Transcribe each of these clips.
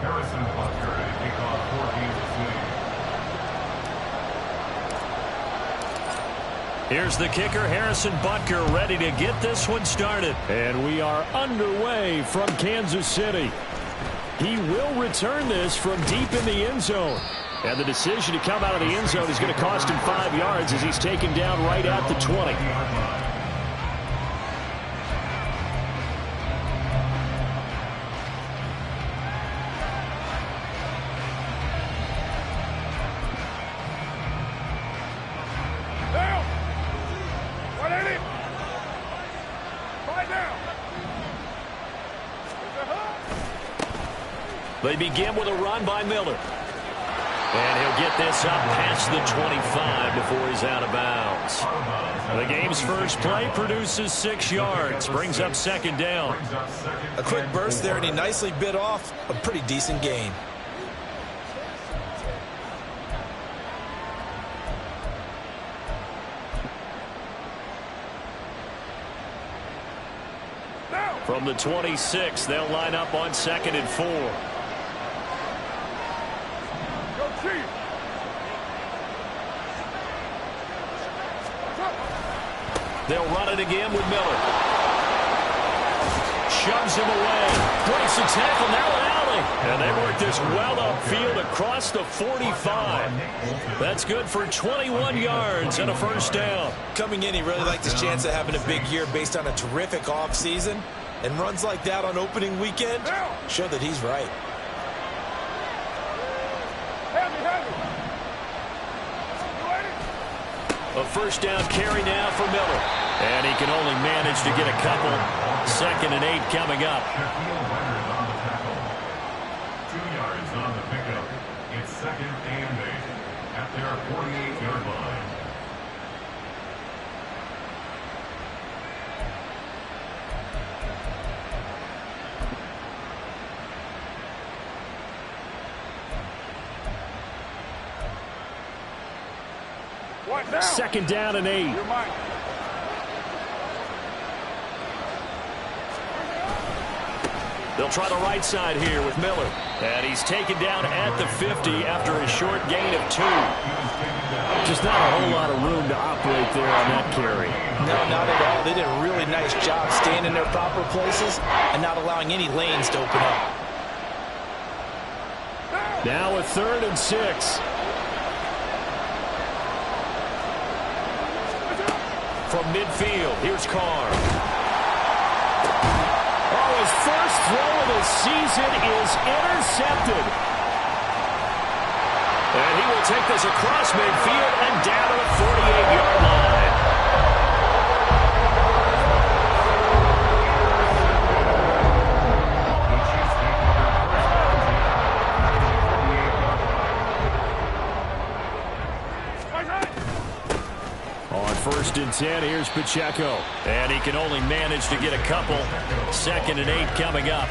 Harrison Butker to kick off for Kansas City. Here's the kicker, Harrison Butker, ready to get this one started. And we are underway from Kansas City. He will return this from deep in the end zone. And the decision to come out of the end zone is going to cost him 5 yards as he's taken down right at the 20. They begin with a run by Miller. And he'll get this up past the 25 before he's out of bounds. The game's first play produces 6 yards. Brings up second down. A quick burst there, and he nicely bit off a pretty decent gain. From the 26, they'll line up on 2nd and 4. They'll run it again with Miller. Shoves him away. Breaks the tackle. Now an alley. And they work this well upfield across the 45. That's good for 21 yards and a first down. Coming in, he really liked his chance of having a big year based on a terrific offseason. And runs like that on opening weekend show that he's right. A first down carry now for Miller. And he can only manage to get a couple. 2nd and 8 coming up. 2 yards on the pickup. It's 2nd and 8 at their 48-yard line. Second down and 8. They'll try the right side here with Miller. And he's taken down at the 50 after a short gain of 2. Just not a whole lot of room to operate there on that carry. No, not at all. They did a really nice job staying in their proper places and not allowing any lanes to open up. Now a 3rd and 6. From midfield, here's Carr. Oh, his first throw of the season is intercepted. And he will take this across midfield and down to the 48-yard line. On 1st and 10, here's Pacheco. And he can only manage to get a couple. 2nd and 8 coming up.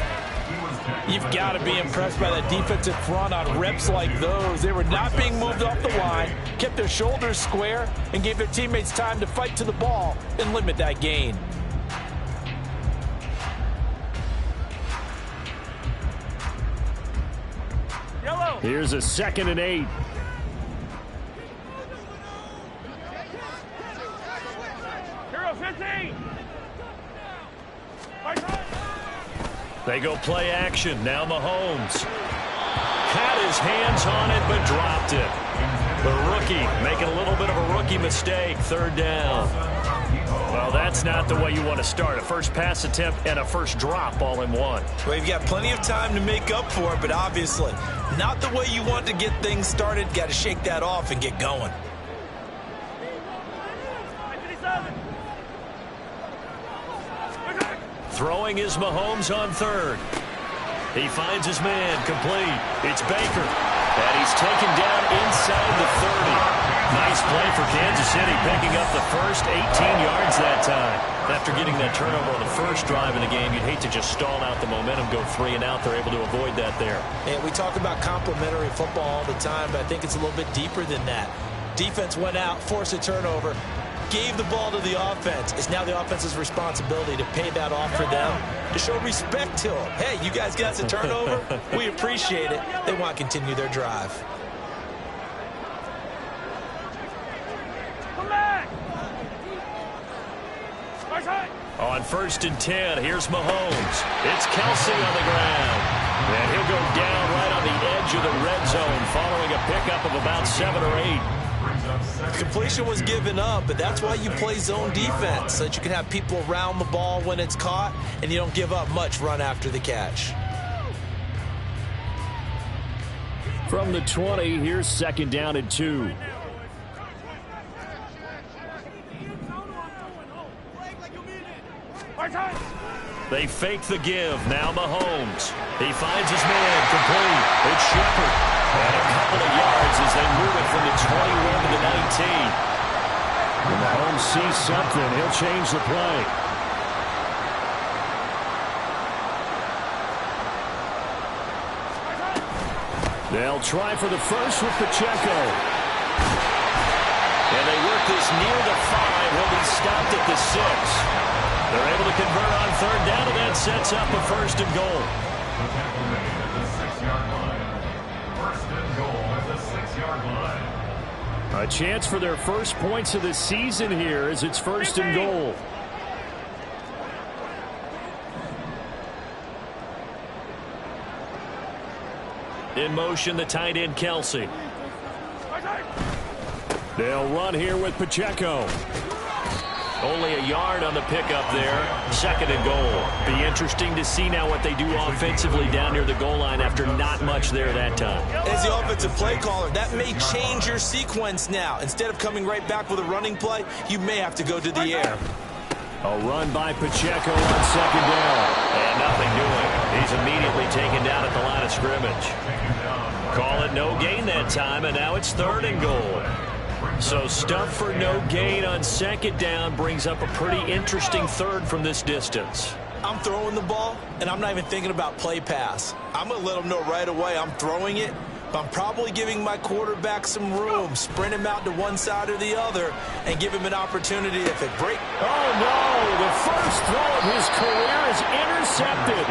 You've got to be impressed by that defensive front on reps like those. They were not being moved off the line, kept their shoulders square, and gave their teammates time to fight to the ball and limit that gain. Here's a 2nd and 8. They go play action. Now Mahomes. Had his hands on it, but dropped it. The rookie making a little bit of a rookie mistake. 3rd down. Well, that's not the way you want to start. A first pass attempt and a first drop all in one. Well, you've got plenty of time to make up for it, but obviously not the way you want to get things started. Got to shake that off and get going. Throwing is Mahomes on 3rd. He finds his man complete. It's Baker. And he's taken down inside the 30. Nice play for Kansas City, picking up the first 18 yards that time. After getting that turnover on the first drive in the game, you'd hate to just stall out the momentum, go 3 and out. They're able to avoid that there. And we talk about complementary football all the time, but I think it's a little bit deeper than that. Defense went out, forced a turnover. gave the ball to the offense. It's now the offense's responsibility to pay that off for them, to show respect to them. Hey, you guys got a turnover? We appreciate it. They want to continue their drive. On 1st and 10, here's Mahomes. It's Kelsey on the ground. And he'll go down right on the edge of the red zone following a pickup of about 7 or 8. Completion was given up, but that's why you play zone defense, so that you can have people around the ball when it's caught, and you don't give up much run after the catch. From the 20, here's 2nd down and 2. They fake the give. Now Mahomes. He finds his man complete. It's Shepard. And a couple of yards as they move it from the 21 to the 19. When Mahomes sees something, he'll change the play. They'll try for the first with Pacheco. And they work this near the 5. He'll be stopped at the 6. They're able to convert on 3rd down, and that sets up a 1st and goal. The tackle made at the 6-yard line. 1st and goal at the 6-yard line. A chance for their first points of the season here as it's 1st and goal. In motion, the tight end, Kelsey. They'll run here with Pacheco. Only a yard on the pickup there. 2nd and goal. Be interesting to see now what they do offensively down near the goal line after not much there that time. As the offensive play caller, that may change your sequence now. Instead of coming right back with a running play, you may have to go to the air. A run by Pacheco on 2nd down. And nothing doing. He's immediately taken down at the line of scrimmage. Call it no gain that time, and now it's 3rd and goal. So stuff for no gain on 2nd down brings up a pretty interesting 3rd from this distance. I'm throwing the ball, and I'm not even thinking about play pass. I'm going to let them know right away I'm throwing it, but I'm probably giving my quarterback some room, sprint him out to one side or the other, and give him an opportunity if it breaks. Oh, no! The first throw of his career is intercepted.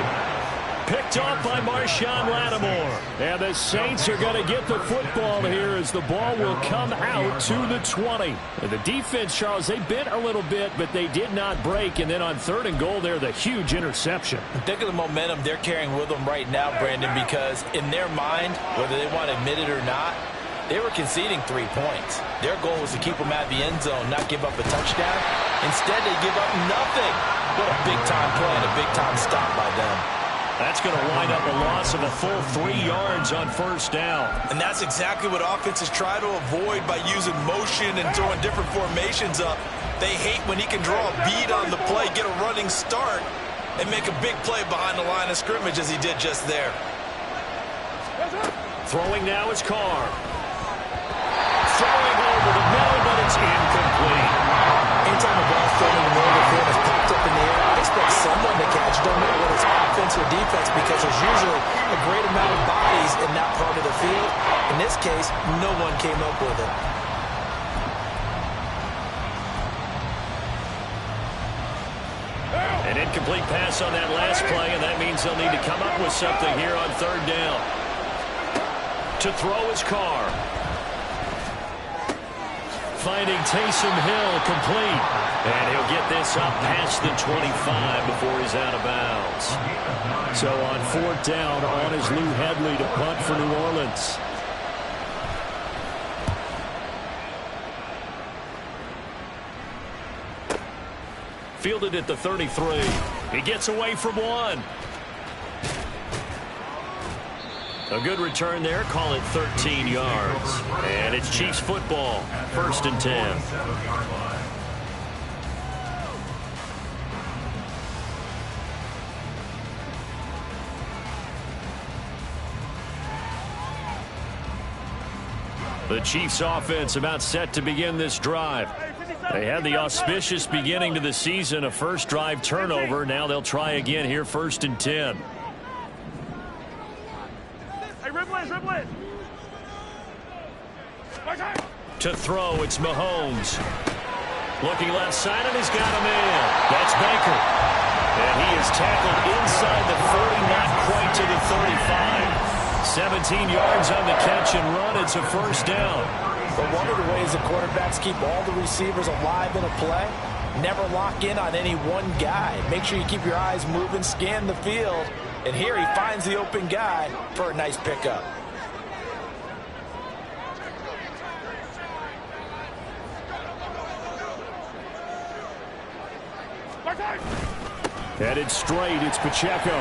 Picked off by Marshawn Lattimore. And the Saints are going to get the football here as the ball will come out to the 20. And the defense, Charles, they bent a little bit, but they did not break. And then on 3rd and goal there, the huge interception. Think of the momentum they're carrying with them right now, Brandon, because in their mind, whether they want to admit it or not, they were conceding 3 points. Their goal was to keep them out of the end zone, not give up a touchdown. Instead, they give up nothing. What a big-time play and a big-time stop by them. That's going to wind up a loss of a full 3 yards on 1st down. And that's exactly what offenses try to avoid by using motion and throwing different formations up. They hate when he can draw a bead on the play, get a running start, and make a big play behind the line of scrimmage as he did just there. Throwing now is Carr. Throwing over the middle, but it's incomplete. Anytime a ball's thrown in the middle of the field is popped up in the air, I expect someone to catch it. Don't matter whether it's offense or defense, because there's usually a great amount of bodies in that part of the field. In this case, no one came up with it. An incomplete pass on that last play, and that means they'll need to come up with something here on 3rd down. To throw is Carr. Finding Taysom Hill complete. And he'll get this up past the 25 before he's out of bounds. So on 4th down, on is Lou Hedley to punt for New Orleans. Fielded at the 33. He gets away from one. A good return there. Call it 13 yards. And it's Chiefs football. 1st and 10. The Chiefs offense about set to begin this drive. They had the auspicious beginning to the season, a first drive turnover. Now they'll try again here, 1st and 10. To throw, it's Mahomes. Looking left side, and he's got a man. That's Baker. And he is tackled inside the 40, not quite to the 35. 17 yards on the catch and run. It's a first down. But one of the ways the quarterbacks keep all the receivers alive in a play, never lock in on any one guy. Make sure you keep your eyes moving, scan the field. And here he finds the open guy for a nice pickup. Headed straight, it's Pacheco.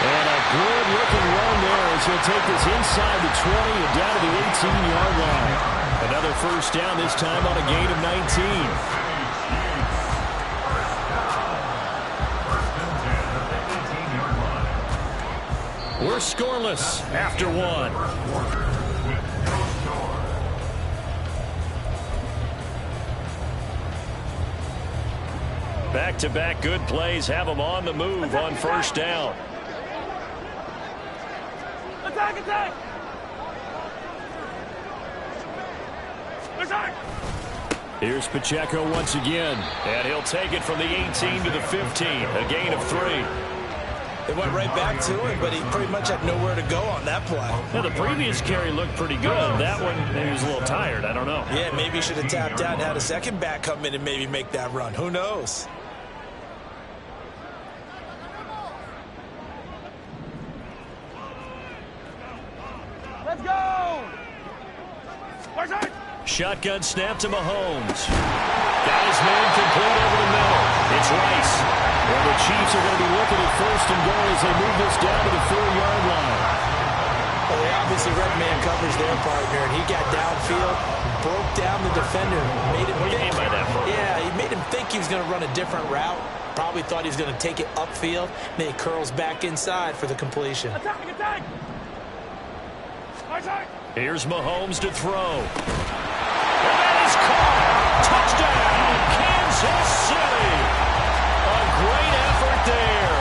And a good-looking run there as he'll take this inside the 20 and down to the 18-yard line. Another first down, this time on a gain of 19. We're scoreless after one. Back-to-back good plays have them on the move on first down. Attack, attack! Attack! Here's Pacheco once again, and he'll take it from the 18 to the 15, a gain of 3. It went right back to him, but he pretty much had nowhere to go on that play. Now, the previous carry looked pretty good. That one, maybe he was a little tired. I don't know. Yeah, maybe he should have tapped out and had a second back come in and maybe make that run. Who knows? Let's go! Shotgun snap to Mahomes. Got his man complete over the middle. It's Rice. Well, the Chiefs are going to be looking at first and goal as they move this down to the 4-yard line. Well, they obviously read man coverage their partner, and he got downfield, broke down the defender, made him What do you think. mean by that? Yeah, he made him think he was going to run a different route. Probably thought he was going to take it upfield. Then he curls back inside for the completion. Attack, attack! Attack! Here's Mahomes to throw. And that is caught. Touchdown, Kansas City. A great effort there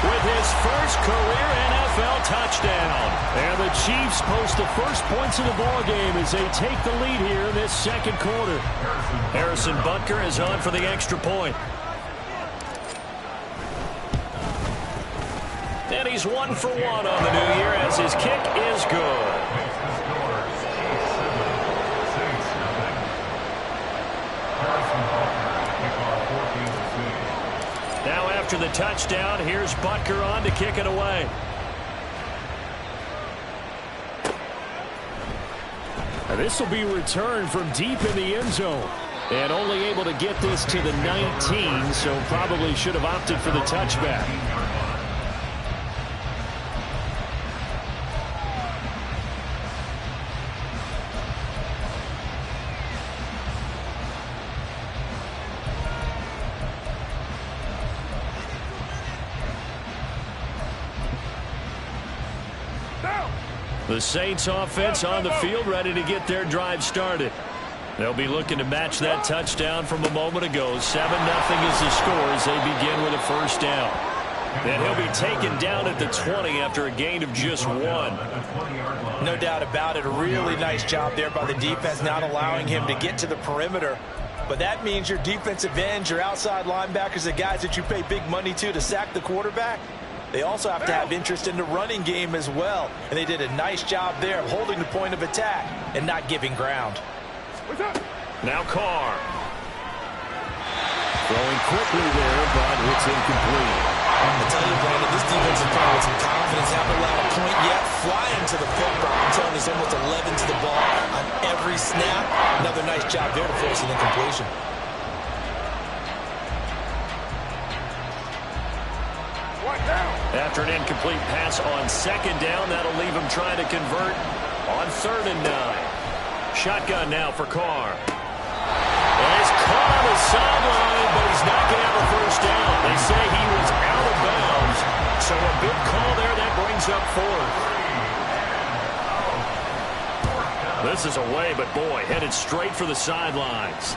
with his first career NFL touchdown. And the Chiefs post the first points of the ball game as they take the lead here in this second quarter. Harrison Butker is on for the extra point. And he's 1 for 1 on the new year as his kick is good. Now after the touchdown, here's Butker on to kick it away. This will be returned from deep in the end zone. And only able to get this to the 19, so probably should have opted for the touchback. The Saints offense on the field ready to get their drive started. They'll be looking to match that touchdown from a moment ago. 7-0 is the score as they begin with a first down. And he'll be taken down at the 20 after a gain of just 1. No doubt about it. A really nice job there by the defense, not allowing him to get to the perimeter. But that means your defensive ends, your outside linebackers, the guys that you pay big money to sack the quarterback, they also have to have interest in the running game as well. And they did a nice job there of holding the point of attack and not giving ground. Now Carr. Throwing quickly there, but it's incomplete. I tell you, Brandon, this defense is playing with some confidence. Haven't allowed a point yet. Flying to the football. I'm telling you, there's almost 11 to the ball on every snap. Another nice job there to force an incompletion. After an incomplete pass on second down, that'll leave him trying to convert on 3rd and 9. Shotgun now for Carr. And he's caught on the sideline, but he's not going to have a first down. They say he was out of bounds, so a big call there that brings up 4th. This is away, but boy, headed straight for the sidelines.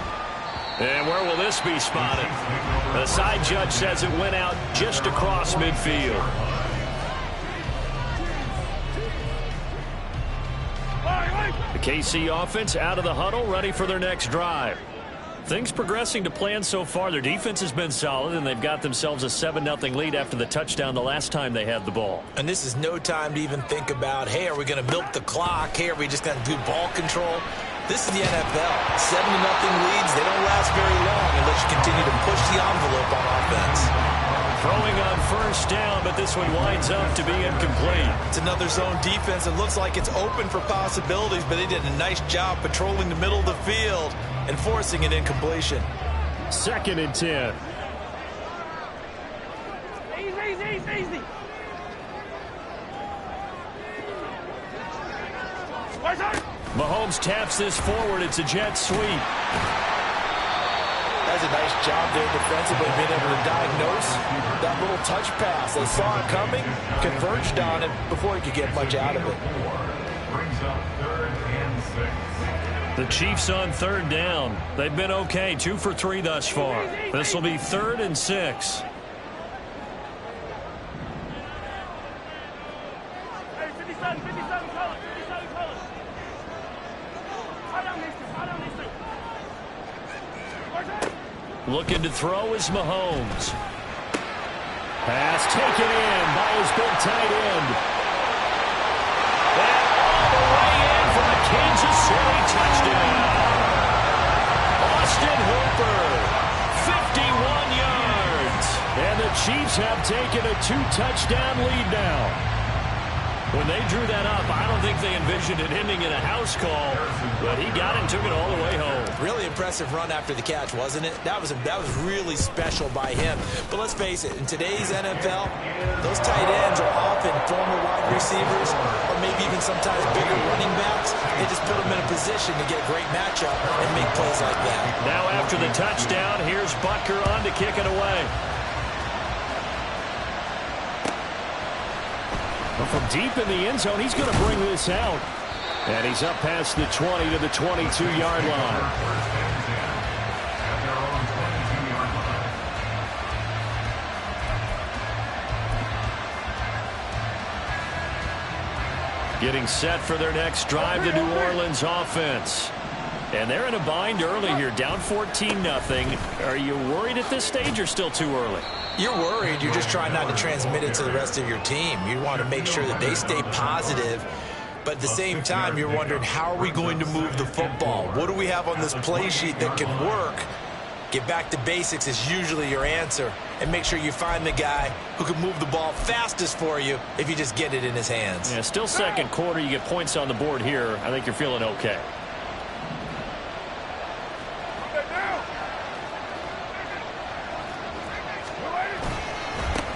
And where will this be spotted? The side judge says it went out just across midfield. All right, The KC offense out of the huddle, ready for their next drive. Things progressing to plan so far. Their defense has been solid, and they've got themselves a 7-0 lead after the touchdown the last time they had the ball. And this is no time to even think about, hey, are we going to milk the clock? Hey, are we just going to do ball control? This is the NFL. 7-0 leads, they don't last very long unless you continue to push the envelope on offense. Throwing on first down, but this one winds up to be incomplete. It's another zone defense. It looks like it's open for possibilities, but they did a nice job patrolling the middle of the field and forcing an incompletion. 2nd and 10. Easy. Mahomes taps this forward. It's a jet sweep. That's a nice job there defensively, being able to diagnose that little touch pass. They saw it coming, converged on it before he could get much out of it. Brings up 3rd and 6. The Chiefs on 3rd down. They've been okay, 2 for 3 thus far. This will be 3rd and 6. Hey, 57, color. High down these two. Looking to throw is Mahomes. Pass taken in by his big tight end. And all the way in for the Kansas City touchdown. Austin Hooper, 51 yards. And the Chiefs have taken a 2-touchdown lead now. When they drew that up, I don't think they envisioned it ending in a house call, but he got it and took it all the way home. Really impressive run after the catch, wasn't it? That was really special by him. But let's face it, in today's NFL, those tight ends are often former wide receivers or maybe even sometimes bigger running backs. They just put them in a position to get a great matchup and make plays like that. Now after the touchdown, here's Butker on to kick it away. From deep in the end zone, he's going to bring this out. And he's up past the 20 to the 22-yard line. Getting set for their next drive, the New Orleans offense. And they're in a bind early here, down 14-0. Are you worried at this stage or still too early? You're worried. You're just trying not to transmit it to the rest of your team. You want to make sure that they stay positive. But at the same time, you're wondering, how are we going to move the football? What do we have on this play sheet that can work? Get back to basics is usually your answer. And make sure you find the guy who can move the ball fastest for you if you just get it in his hands. Yeah, still second quarter. You get points on the board here. I think you're feeling okay.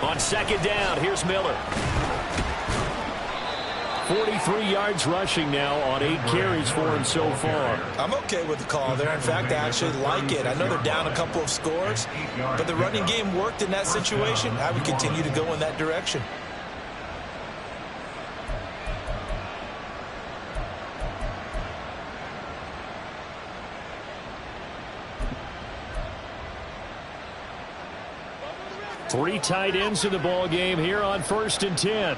On 2nd down, here's Miller. 43 yards rushing now on 8 carries for him so far. I'm okay with the call there. In fact, I actually like it. I know they're down a couple of scores, but the running game worked in that situation. I would continue to go in that direction. Three tight ends in the ball game here on 1st and 10.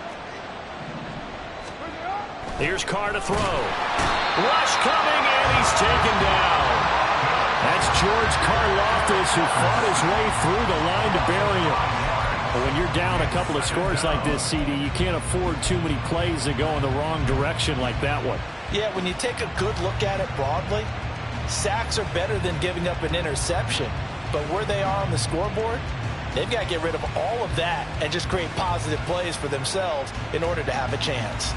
Here's Carr to throw. Rush coming, and he's taken down. That's George Karlaftis, who fought his way through the line to bury him. But when you're down a couple of scores like this, CD, you can't afford too many plays that go in the wrong direction like that one. Yeah, when you take a good look at it broadly, sacks are better than giving up an interception. But where they are on the scoreboard, they've got to get rid of all of that and just create positive plays for themselves in order to have a chance.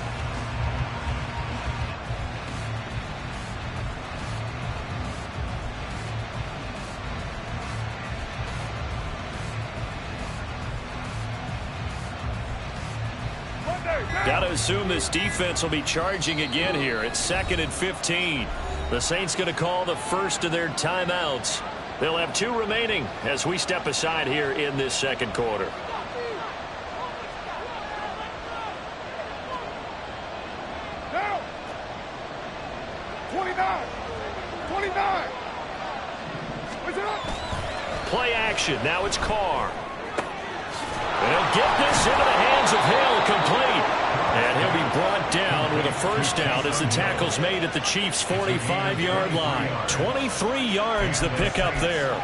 Got to assume this defense will be charging again here. It's 2nd and 15. The Saints going to call the first of their timeouts. They'll have 2 remaining as we step aside here in this 2nd quarter. Now, 29. What's it up? Play action. Now it's Carr. And he'll get this into the hands of Hill, complete. And he'll be brought down with a first down as the tackle's made at the Chiefs' 45-yard line. 23 yards the pickup there.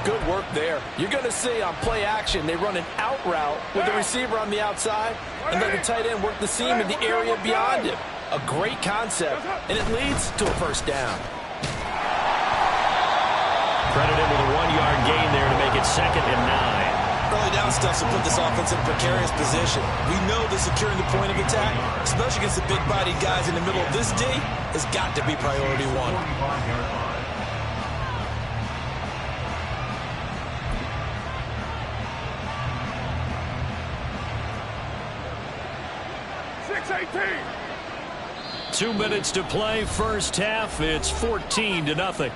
Good work there. You're going to see on play action, they run an out route with the receiver on the outside and let the tight end work the seam in the area beyond him. A great concept, and it leads to a first down. Credited with a 1-yard gain there to make it 2nd and 9. Early down stuff to put this offense in a precarious position. We know that securing the point of attack, especially against the big-bodied guys in the middle of this D, has got to be priority one. 6-18. 2 minutes to play, first half. It's 14-0.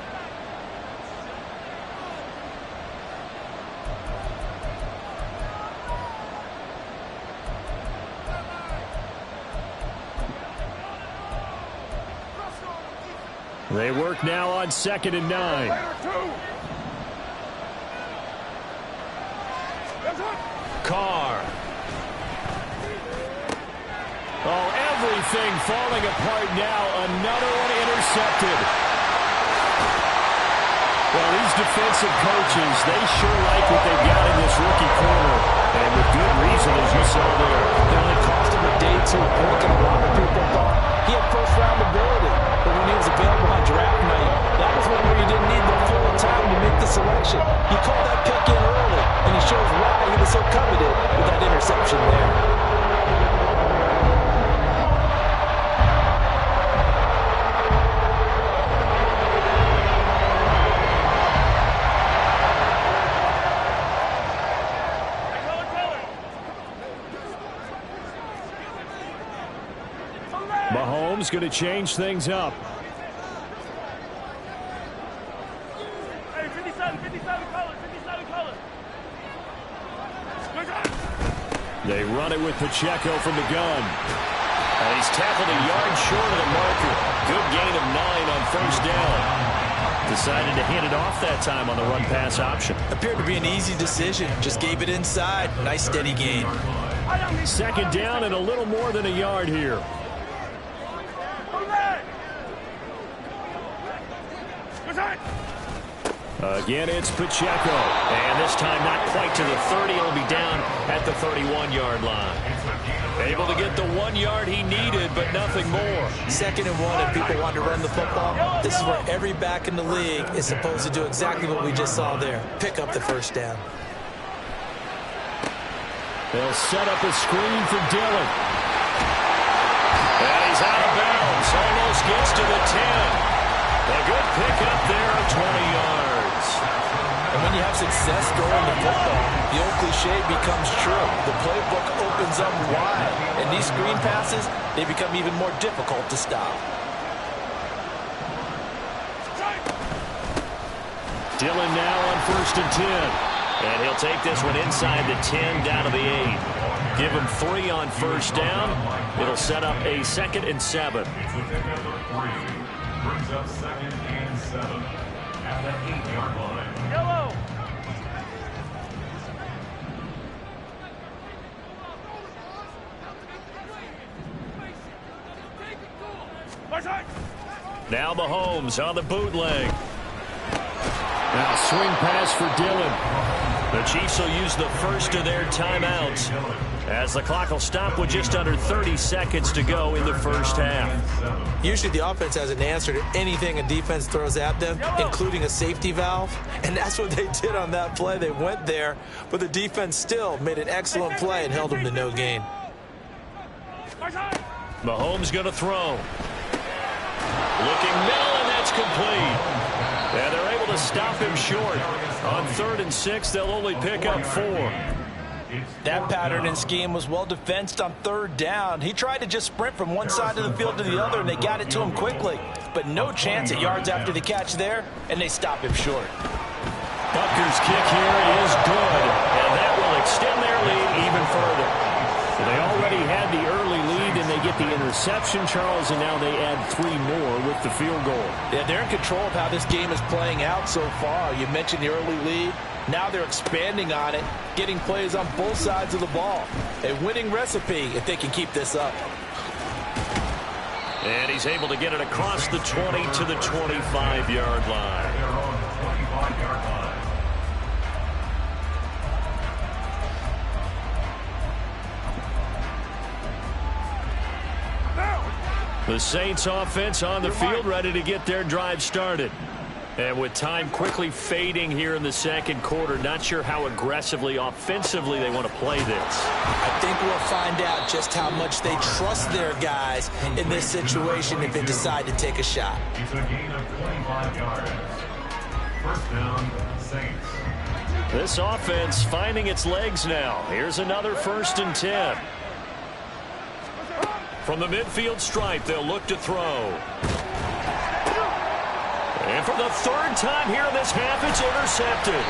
They work now on 2nd and 9. Carr. Oh, everything falling apart now. Another one intercepted. Well, these defensive coaches, they sure like what they've got in this rookie corner. And with good reason, as you saw there. It only cost him a day 2 pick, and a lot of people thought he had first-round ability. But when he was available on draft night, that was when you didn't need the full time to make the selection. He called that pick in early, and he shows why he was so coveted with that interception there. Mahomes going to change things up. Hey, 57 colors, 57 colors. They run it with Pacheco from the gun. And he's tackled a yard short of the marker. Good gain of 9 on first down. Decided to hand it off that time on the run-pass option. Appeared to be an easy decision. Just gave it inside. Nice steady gain. 2nd down and a little more than a yard here. Again, it's Pacheco. And this time not quite to the 30. It'll be down at the 31-yard line. Able to get the 1 yard he needed, but nothing more. 2nd and 1, if people want to run the football, this is where every back in the league is supposed to do exactly what we just saw there. Pick up the first down. They'll set up a screen for Dillon. And he's out of bounds. Almost gets to the 10. A good pickup there of 20 yards. And when you have success throwing the football, the old cliche becomes true. The playbook opens up wide. And these screen passes, they become even more difficult to stop. Dillon now on 1st and 10. And he'll take this one inside the 10 down to the 8. Give him 3 on first down. It'll set up a 2nd and 7. Brings up 2nd and 7 at the 8-yard line. Yellow. Now Mahomes on the bootleg. Now swing pass for Dillon. The Chiefs will use the first of their timeouts as the clock will stop with just under 30 seconds to go in the first half. Usually the offense has an answer to anything a defense throws at them, including a safety valve. And that's what they did on that play. They went there, but the defense still made an excellent play and held them to no gain. Mahomes going to throw. Looking middle, and that's complete. And they're able to stop him short. On 3rd and 6, they'll only pick up 4. That pattern and scheme was well defensed on 3rd down. He tried to just sprint from one side of the field to the other, and they got it to him quickly. But no chance at yards after the catch there, and they stop him short. Butker's kick here is good, and that will extend their lead even further. So they already had the early lead, and they get the interception, Charles, and now they add 3 more with the field goal. Yeah, they're in control of how this game is playing out so far. You mentioned the early lead. Now they're expanding on it, getting plays on both sides of the ball. A winning recipe if they can keep this up. And he's able to get it across the 20 to the 25-yard line. Their own 25-yard line. The Saints offense on the field, ready to get their drive started. And with time quickly fading here in the second quarter, not sure how aggressively, offensively they want to play this. I think we'll find out just how much they trust their guys in this situation if they decide to take a shot. It's a gain of 25 yards. First down, Saints. This offense finding its legs now. Here's another 1st and 10. From the midfield stripe, they'll look to throw. And for the 3rd time here in this half, it's intercepted.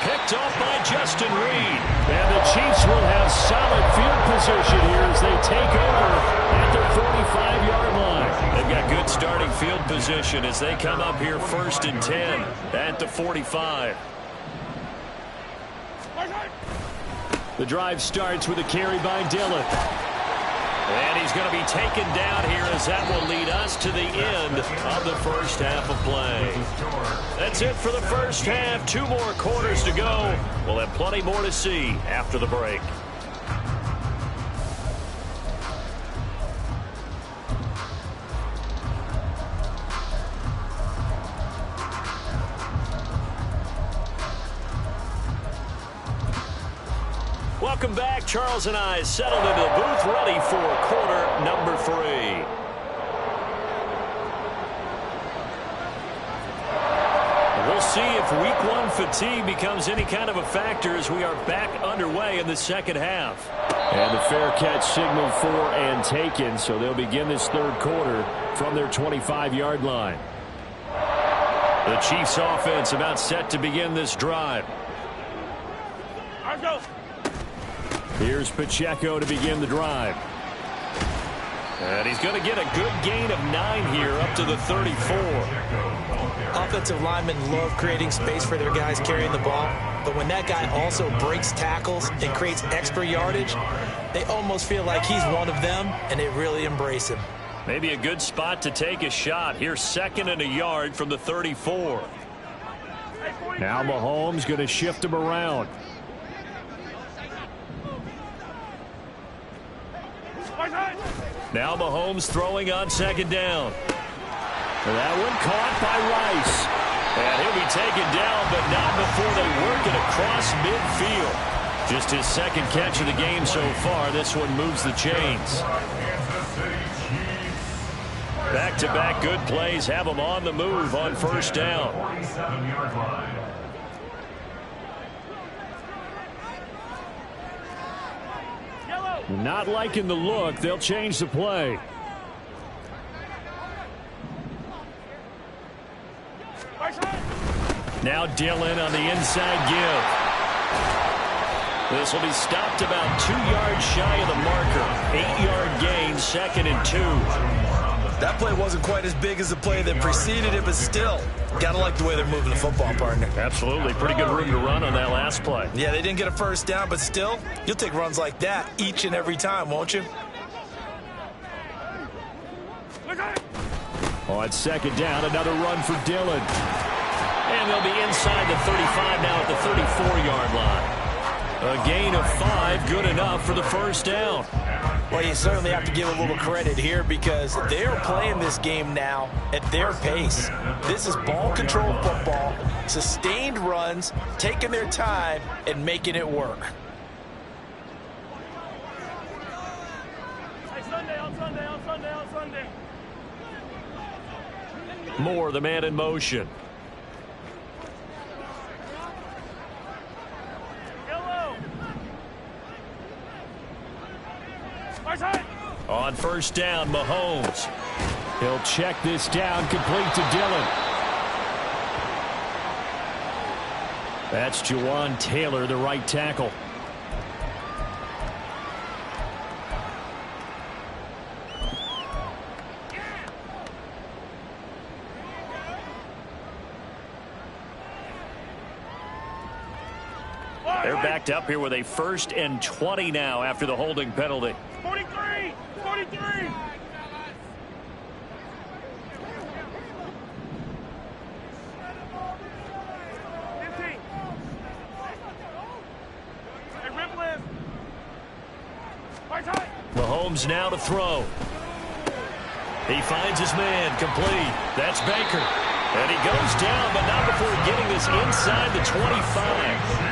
Picked off by Justin Reed. And the Chiefs will have solid field position here as they take over at their 45-yard line. They've got good starting field position as they come up here 1st and 10 at the 45. The drive starts with a carry by Dillon. And he's going to be taken down here as that will lead us to the end of the first half of play. That's it for the first half. 2 more quarters to go. We'll have plenty more to see after the break. Welcome back. Charles and I settled into the booth, ready for quarter number 3. We'll see if week 1 fatigue becomes any kind of a factor as we are back underway in the second half. And the fair catch signaled for and taken, so they'll begin this 3rd quarter from their 25-yard line. The Chiefs offense about set to begin this drive. Let's go. Here's Pacheco to begin the drive. And he's going to get a good gain of 9 here up to the 34. Offensive linemen love creating space for their guys carrying the ball, but when that guy also breaks tackles and creates extra yardage, they almost feel like he's one of them, and they really embrace him. Maybe a good spot to take a shot. Here's 2nd and a yard from the 34. Now Mahomes going to shift him around. Now Mahomes throwing on 2nd down. That one caught by Rice. And he'll be taken down, but not before they work it across midfield. Just his 2nd catch of the game so far. This one moves the chains. Back-to-back good plays have them on the move on 1st down. 47-yard line. Not liking the look. They'll change the play. Now Dillon on the inside give. This will be stopped about 2 yards shy of the marker. 8-yard gain, 2nd and 2. That play wasn't quite as big as the play that preceded it, but still, gotta like the way they're moving the football, partner. Absolutely. Pretty good room to run on that last play. Yeah, they didn't get a 1st down, but still, you'll take runs like that each and every time, won't you? On 2nd down, another run for Dillon. And they'll be inside the 35 now at the 34-yard line. A gain of 5, good enough for the 1st down. Well, you certainly have to give a little credit here because they're playing this game now at their pace. This is ball control football, sustained runs, taking their time, and making it work. Hey, Sunday, on Sunday, on Sunday, on Sunday. Moore, the man in motion. On 1st down, Mahomes. He'll check this down, complete to Dillon. That's Jawan Taylor, the right tackle. They're backed up here with a 1st and 20 now after the holding penalty. 43! 43! Mahomes now to throw. He finds his man, complete. That's Baker. And he goes down, but not before getting this inside the 25.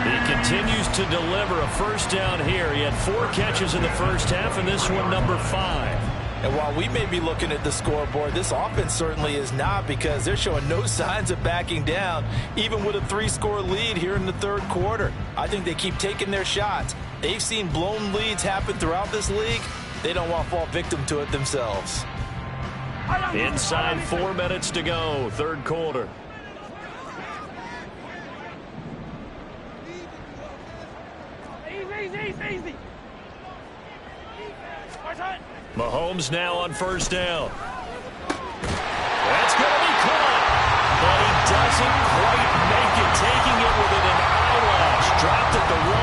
He continues to deliver a first down here. He had 4 catches in the first half, and this one number 5. And while we may be looking at the scoreboard, this offense certainly is not, because they're showing no signs of backing down, even with a 3-score lead here in the third quarter. I think they keep taking their shots. They've seen blown leads happen throughout this league. They don't want to fall victim to it themselves. Inside 4 minutes to go, third quarter. Easy. Mahomes now on first down. That's going to be caught. But he doesn't quite make it, taking it within an eyelash. Dropped at the 1.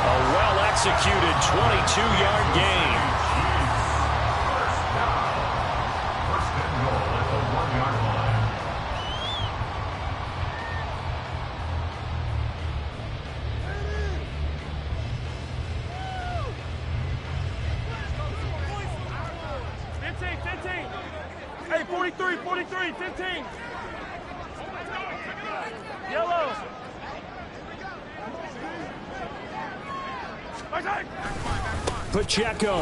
A well-executed 22-yard gain. First and goal at the 1-yard line. Hey, 43, 15. Yellow. Pacheco.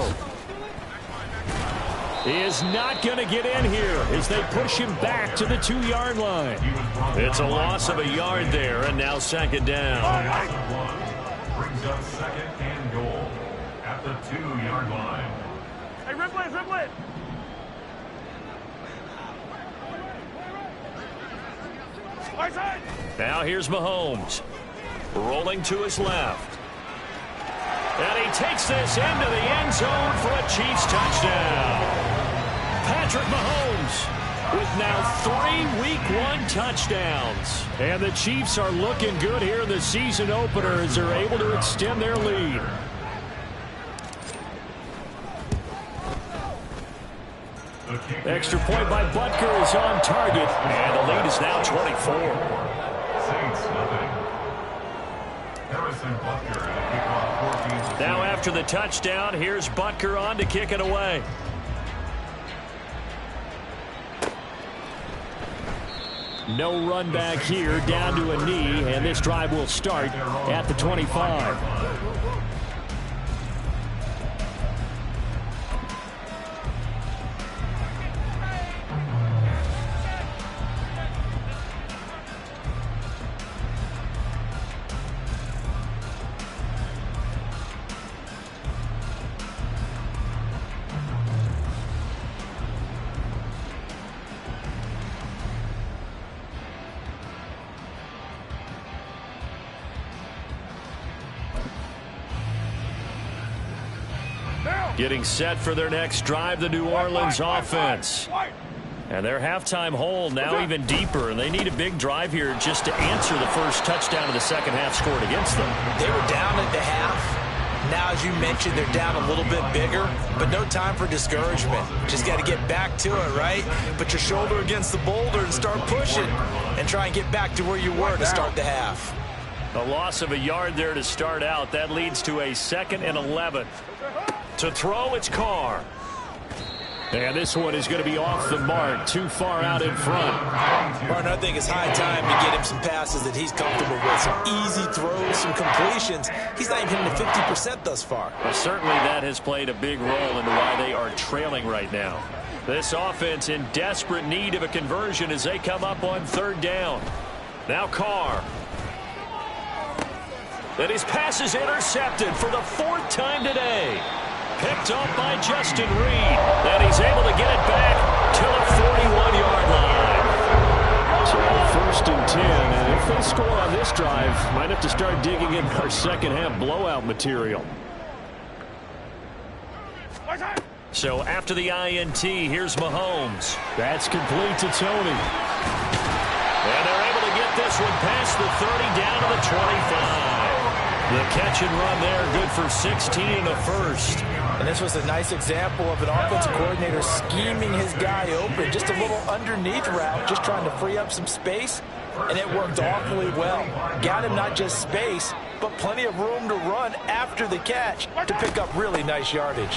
He is not going to get in here as they push him back to the 2-yard line. It's a loss of a yard there, and now second down. Brings up second and goal at the 2-yard line. Hey, ripple it. Now here's Mahomes. Rolling to his left. And he takes this into the end zone for a Chiefs touchdown. Patrick Mahomes with now 3 Week 1 touchdowns. And the Chiefs are looking good here in the season opener as they're able to extend their lead. Extra point by Butker is on target, and the lead is now 24. Saints nothing. Harrison Butker at a kickoff 14. Now after the touchdown, here's Butker on to kick it away. No run back here, down to a knee, and this drive will start at the 25. Getting set for their next drive, the New Orleans offense. And their halftime hole now even deeper, and they need a big drive here just to answer the first touchdown of the second half scored against them. They were down at the half. Now, as you mentioned, they're down a little bit bigger, but no time for discouragement. Just got to get back to it, right? Put your shoulder against the boulder and start pushing, and try and get back to where you were to start the half. A loss of a yard there to start out. That leads to a 2nd and 11. To throw, it's Carr. And this one is going to be off the mark, too far out in front. Martin, I think it's high time to get him some passes that he's comfortable with. Some easy throws, some completions. He's not even hitting the 50% thus far. Well, certainly that has played a big role into why they are trailing right now. This offense in desperate need of a conversion as they come up on 3rd down. Now Carr. And his pass is intercepted for the 4th time today. Picked up by Justin Reed. And he's able to get it back to the 41-yard line. So 1st and 10. And if they score on this drive, might have to start digging in our second half blowout material. So after the INT, here's Mahomes. That's complete to Tony. And they're able to get this one past the 30 down to the 25. The catch and run there, good for 16 in the first. And this was a nice example of an offensive coordinator scheming his guy open. Just a little underneath route, just trying to free up some space. And it worked awfully well. Got him not just space, but plenty of room to run after the catch to pick up really nice yardage.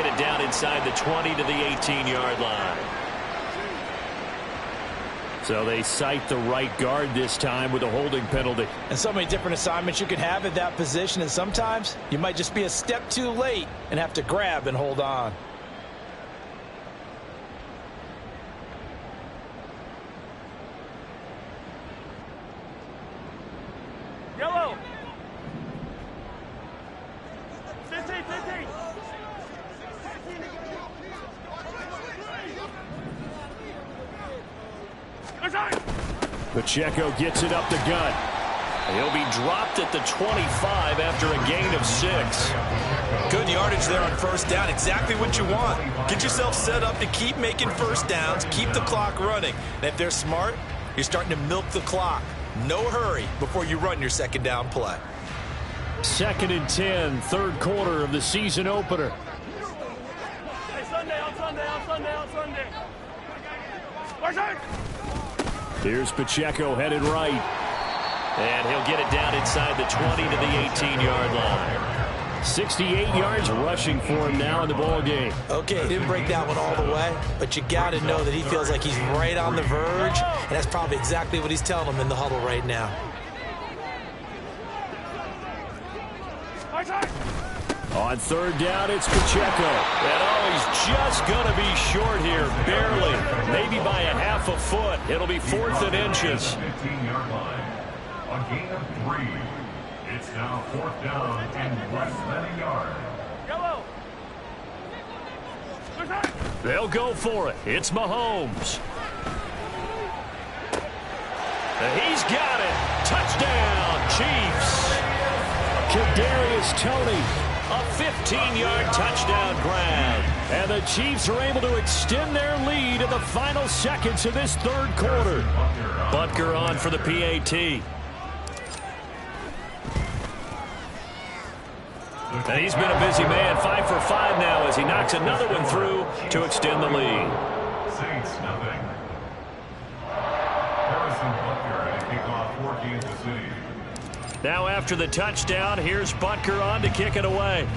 get it down inside the 20 to the 18-yard line. So they cite the right guard this time with a holding penalty. And so many different assignments you can have at that position, and sometimes you might just be a step too late and have to grab and hold on. Yellow. 15, 15. Pacheco gets it up the gut. He'll be dropped at the 25 after a gain of 6. Good yardage there on first down. Exactly what you want. Get yourself set up to keep making first downs, keep the clock running. And if they're smart, you're starting to milk the clock. No hurry before you run your second down play. 2nd and 10, third quarter of the season opener. Hey, Sunday, on Sunday, on Sunday, on Sunday. Watch out! Here's Pacheco headed right. And he'll get it down inside the 20 to the 18-yard line. 68 yards rushing for him now in the ball game. Okay, didn't break that one all the way, but you got to know that he feels like he's right on the verge, and that's probably exactly what he's telling him in the huddle right now. On third down, it's Pacheco. And he's just going to be short here, barely. Maybe by a half a foot. It'll be 4th and inches. 15-yard line. A gain of 3. It's now 4th down and less than a yard. Yellow. They'll go for it. It's Mahomes. And he's got it. Touchdown, Chiefs. Kadarius Toney. A 15-yard touchdown grab. And the Chiefs are able to extend their lead in the final seconds of this third quarter. Butker on for the PAT. And he's been a busy man, 5 for 5 now as he knocks another one through to extend the lead. Saints, nothing. Harrison Butker at kickoff for Kansas City. Now after the touchdown, here's Butker on to kick it away.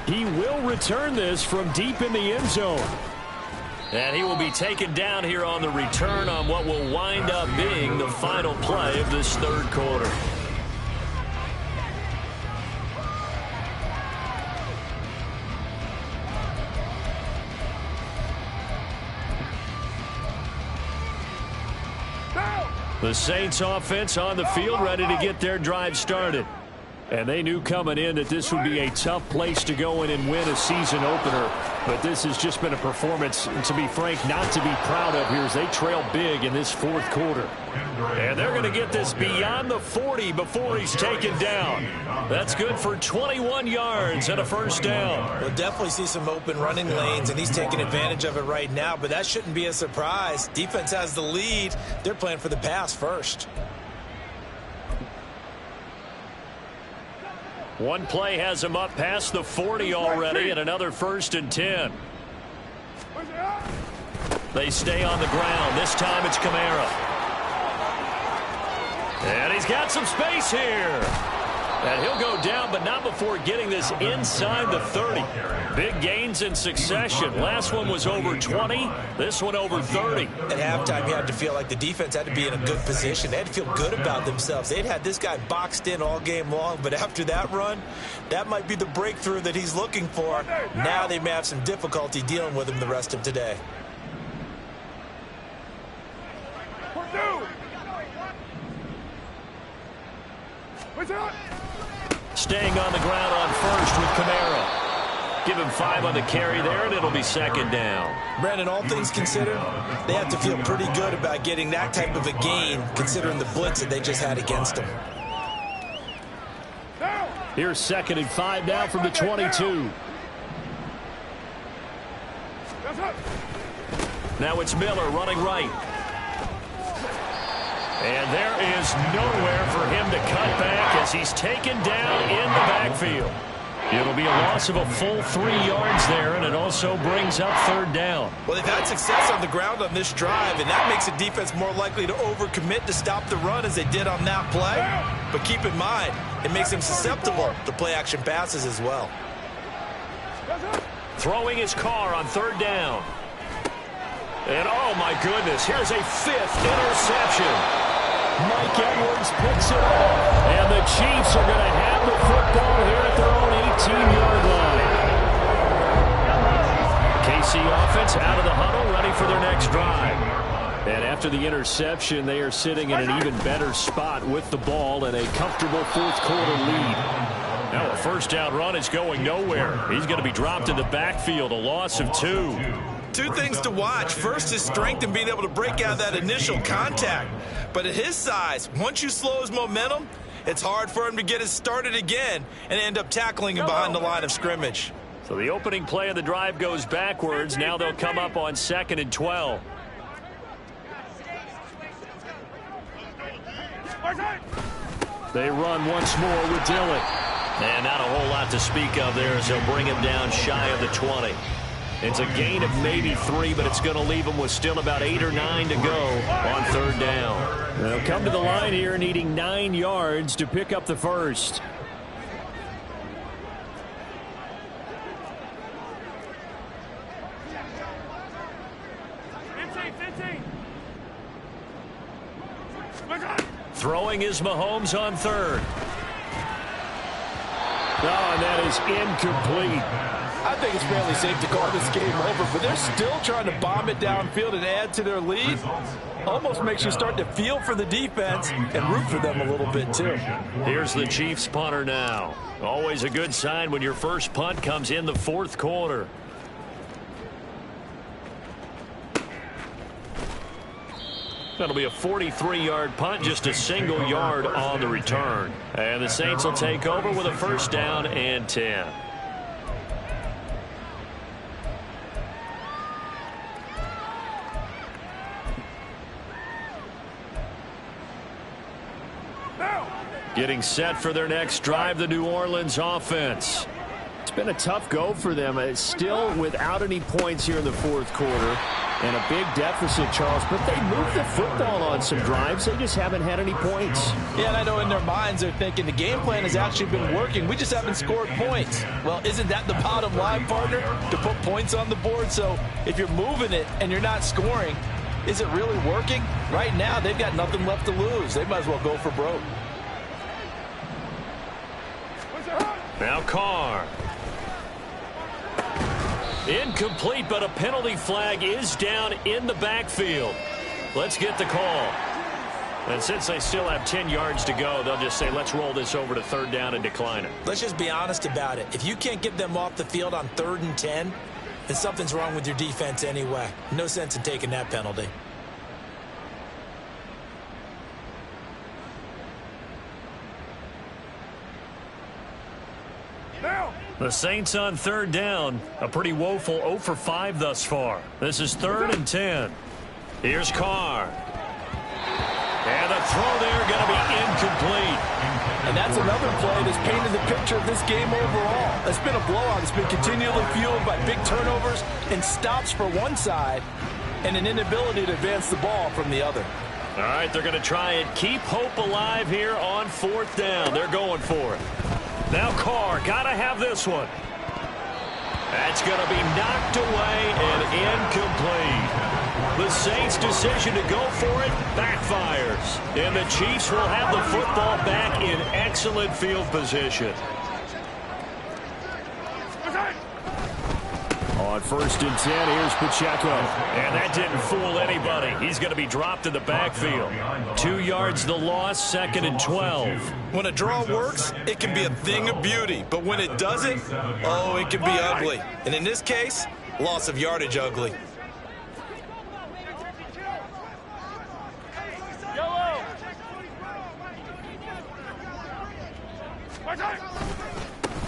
He will return this from deep in the end zone. And he will be taken down here on the return on what will wind up being the final play of this third quarter. The Saints offense on the field ready to get their drive started. And they knew coming in that this would be a tough place to go in and win a season opener. But this has just been a performance, to be frank, not to be proud of here as they trail big in this fourth quarter. And they're going to get this beyond the 40 before he's taken down. That's good for 21 yards and a first down. We'll definitely see some open running lanes, and he's taking advantage of it right now. But that shouldn't be a surprise. Defense has the lead. They're playing for the pass first. One play has him up past the 40 already, and another 1st and 10. They stay on the ground. This time it's Kamara. And he's got some space here. And he'll go down, but not before getting this inside the 30. Big gains in succession. Last one was over 20. This one over 30. At halftime, you had to feel like the defense had to be in a good position. They had to feel good about themselves. They'd had this guy boxed in all game long, but after that run, that might be the breakthrough that he's looking for. Now they may have some difficulty dealing with him the rest of today. Staying on the ground on first with Kamara. Give him 5 on the carry there, and it'll be 2nd down. Brandon, all things considered, they have to feel pretty good about getting that type of a gain, considering the blitz that they just had against them. Here's 2nd and 5 now from the 22. Now it's Miller running right. And there is nowhere for him to cut back as he's taken down in the backfield. It'll be a loss of a full 3 yards there, and it also brings up 3rd down. Well, they've had success on the ground on this drive, and that makes the defense more likely to overcommit to stop the run as they did on that play. But keep in mind, it makes him susceptible to play-action passes as well. Throwing his car on third down. And, oh, my goodness, here's a fifth interception. Mike Edwards picks it up. And the Chiefs are going to have the football here at their own 18-yard line. KC offense out of the huddle, ready for their next drive. And after the interception, they are sitting in an even better spot with the ball and a comfortable fourth-quarter lead. Now a first down run is going nowhere. He's going to be dropped in the backfield, a loss of 2. Two things to watch. First, his strength and being able to break out that initial contact. But at his size, once you slow his momentum, it's hard for him to get it started again and end up tackling him behind the line of scrimmage. So the opening play of the drive goes backwards. Now they'll come up on 2nd and 12. They run once more with Dillon. And not a whole lot to speak of there as they'll bring him down shy of the 20. It's a gain of maybe 3, but it's going to leave him with still about 8 or 9 to go on third down. They'll come to the line here needing 9 yards to pick up the first. Throwing is Mahomes on third. Oh, and that is incomplete. I think it's fairly safe to call this game over, but they're still trying to bomb it downfield and add to their lead. Almost makes you start to feel for the defense and root for them a little bit, too. Here's the Chiefs punter now. Always a good sign when your first punt comes in the fourth quarter. That'll be a 43-yard punt, just a single yard on the return. And the Saints will take over with a first down and 10. Getting set for their next drive, the New Orleans offense. It's been a tough go for them. It's still without any points here in the fourth quarter. And a big deficit, Charles, but they moved the football on some drives. They just haven't had any points. Yeah, and I know in their minds they're thinking the game plan has actually been working. We just haven't scored points. Well, isn't that the bottom line, partner? To put points on the board. So if you're moving it and you're not scoring, is it really working? Right now, they've got nothing left to lose. They might as well go for broke. Now Carr. Incomplete, but a penalty flag is down in the backfield. Let's get the call. And since they still have 10 yards to go, they'll just say, let's roll this over to third down and decline it. Let's just be honest about it. If you can't get them off the field on 3rd and 10, then something's wrong with your defense anyway. No sense in taking that penalty. The Saints on third down. A pretty woeful 0 for 5 thus far. This is 3rd and 10. Here's Carr. And a throw there going to be incomplete. And that's another play that's painted the picture of this game overall. It's been a blowout. It's been continually fueled by big turnovers and stops for one side and an inability to advance the ball from the other. All right, they're going to try and keep hope alive here on 4th down. They're going for it. Now Carr, got to have this one. That's going to be knocked away and incomplete. The Saints' decision to go for it backfires. And the Chiefs will have the football back in excellent field position. On 1st and 10, here's Pacheco. And that didn't fool anybody. He's going to be dropped in the backfield. 2 yards the loss, 2nd and 12. When a draw works, it can be a thing of beauty. But when it doesn't, oh, it can be ugly. And in this case, loss of yardage ugly.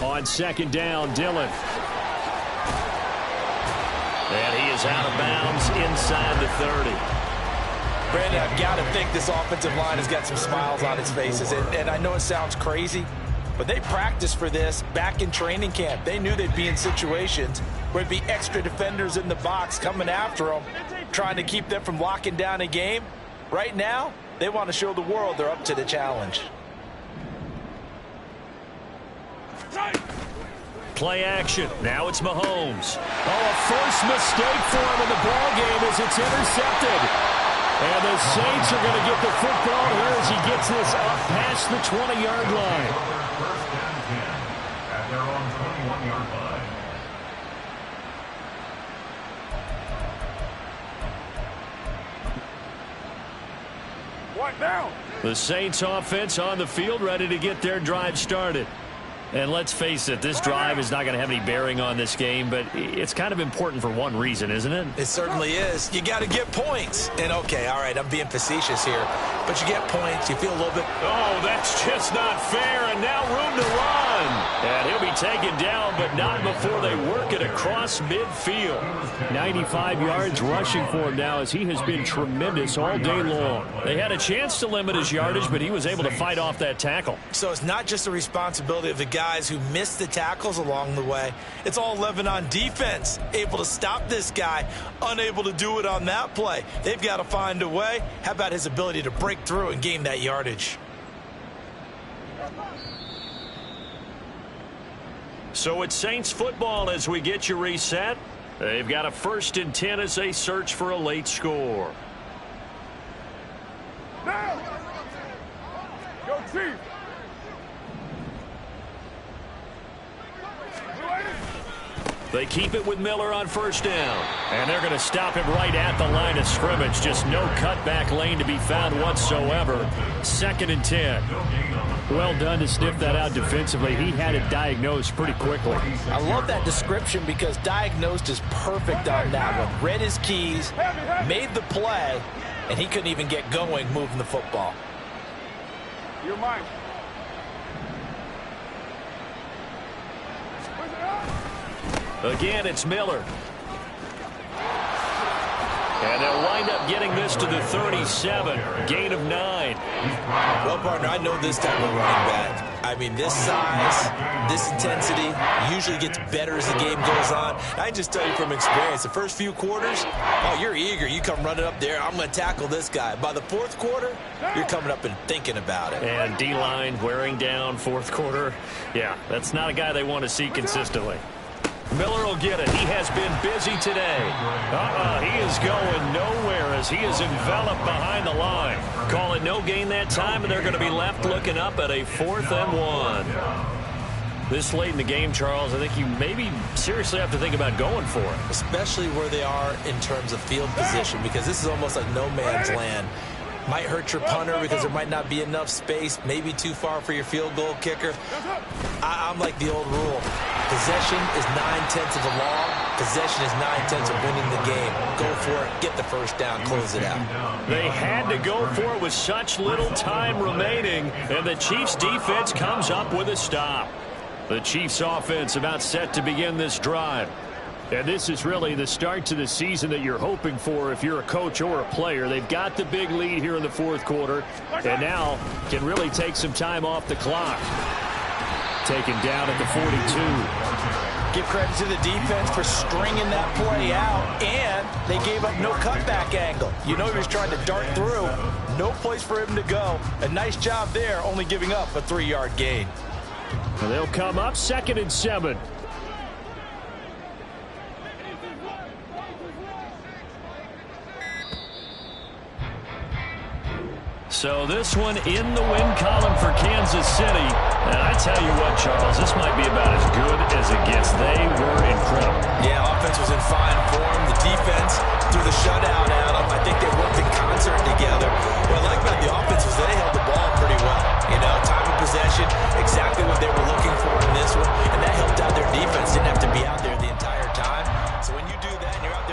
On 2nd down, Dillon. And he is out of bounds inside the 30. Brandon, I've got to think this offensive line has got some smiles on its faces. And I know it sounds crazy, but they practiced for this back in training camp. They knew they'd be in situations where there'd be extra defenders in the box coming after them, trying to keep them from locking down a game. Right now, they want to show the world they're up to the challenge. Play action. Now it's Mahomes. Oh, a first mistake for him in the ball game as it's intercepted. And the Saints are going to get the football here as he gets this up past the 20-yard line. First and 10 at their own 21-yard line. What now? The Saints offense on the field, ready to get their drive started. And let's face it, this drive is not going to have any bearing on this game, but it's kind of important for one reason, isn't it? It certainly is. You got to get points. And, okay, all right, I'm being facetious here, but you get points, you feel a little bit... Oh, that's just not fair, and now room to run. And he'll be taken down, but not before they work it across midfield. 95 yards rushing for him now as he has been tremendous all day long. They had a chance to limit his yardage, but he was able to fight off that tackle. So it's not just the responsibility of the guys who missed the tackles along the way. It's all 11 on defense, able to stop this guy, unable to do it on that play. They've got to find a way. How about his ability to break through and gain that yardage? So it's Saints football as we get you reset. They've got a 1st and 10 as they search for a late score. Now! Go, Chief! They keep it with Miller on 1st down. And they're going to stop him right at the line of scrimmage. Just no cutback lane to be found whatsoever. 2nd and 10. Well done to sniff that out defensively. He had it diagnosed pretty quickly. I love that description because diagnosed is perfect on that one. Read his keys, made the play, and he couldn't even get going moving the football. You're mine. Again, it's Miller. And they'll wind up getting this to the 37. Gain of 9. Well, partner, I know this type of running back. I mean, this size, this intensity usually gets better as the game goes on. I just tell you from experience, the first few quarters, oh, you're eager. You come running up there, I'm going to tackle this guy. By the 4th quarter, you're coming up and thinking about it. And D-line wearing down 4th quarter. Yeah, that's not a guy they want to see consistently. Miller will get it. He has been busy today. He is going nowhere as he is enveloped behind the line. Call it no gain that time, and they're going to be left looking up at a 4th and 1. This late in the game, Charles, I think you maybe seriously have to think about going for it. Especially where they are in terms of field position, because this is almost like no man's land. Might hurt your punter because there might not be enough space, maybe too far for your field goal kicker. I'm like the old rule. Possession is 9/10 of the law. Possession is 9/10 of winning the game. Go for it, get the 1st down, close it out. They had to go for it with such little time remaining, and the Chiefs' defense comes up with a stop. The Chiefs' offense about set to begin this drive. And this is really the start to the season that you're hoping for if you're a coach or a player. They've got the big lead here in the 4th quarter, and now can really take some time off the clock. Taken down at the 42. Give credit to the defense for stringing that play out, and they gave up no cutback angle. You know he was trying to dart through. No place for him to go. A nice job there, only giving up a 3-yard gain. And they'll come up 2nd and 7. So this one in the win column for Kansas City. And I tell you what, Charles, this might be about as good as it gets. They were incredible. Yeah, offense was in fine form. The defense threw the shutout at them. I think they worked in concert together. What I like about the offense